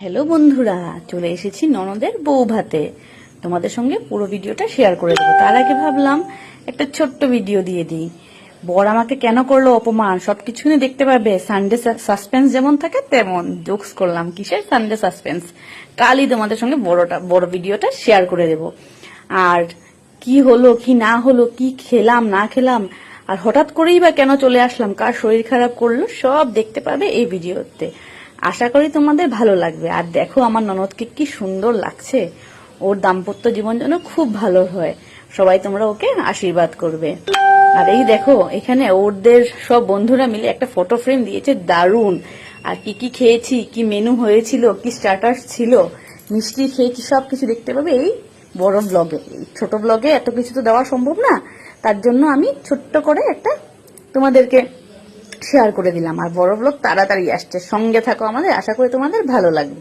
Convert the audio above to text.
Hello বন্ধুরা, চলে এসেছি ননদের বউ ভাতে। তোমাদের সঙ্গে পুরো ভিডিওটা শেয়ার করে দেবো। তার আগে ভাবলাম একটা ছোট্ট ভিডিও দিয়ে দিই। বর আমাকে কেন করলো অপমান, সবকিছু নিয়ে দেখতে পাবে। সানডে সাসপেন্স যেমন থাকে তেমন জোকস করলাম। কিসের সানডে সাসপেন্স, কালই তোমাদের সঙ্গে বড় ভিডিওটা শেয়ার করে দেব। আর কি হলো কি না হলো, কি খেলাম না খেলাম, আর হঠাৎ করেই বা কেন চলে আসলাম, কার শরীর খারাপ করলো, সব দেখতে পাবে এই ভিডিওতে। আশা করি তোমাদের ভালো লাগবে। আর দেখো আমার ননদকে কি সুন্দর লাগছে। ওর দাম্পত্য জীবন যেন খুব ভালো হয়। সবাই তোমরা ওকে আশীর্বাদ করবে। আর এই দেখো, এখানে ওদের সব বন্ধুরা মিলে একটা ফটো ফ্রেম দিয়েছে, দারুণ। আর কি কি খেয়েছি, কি মেনু হয়েছিল, কি স্টার্টার ছিল, মিষ্টি খেয়েছি, সবকিছু দেখতে পাবে এই বড় ব্লগে। ছোট ব্লগে এত কিছু তো দেওয়া সম্ভব না, তার জন্য আমি ছোট্ট করে একটা তোমাদেরকে শেয়ার করে দিলাম। আর বড় ব্লগ তাড়াতাড়ি আসছে, সঙ্গে থাকো আমাদের, আশা করি তোমাদের ভালো লাগবে।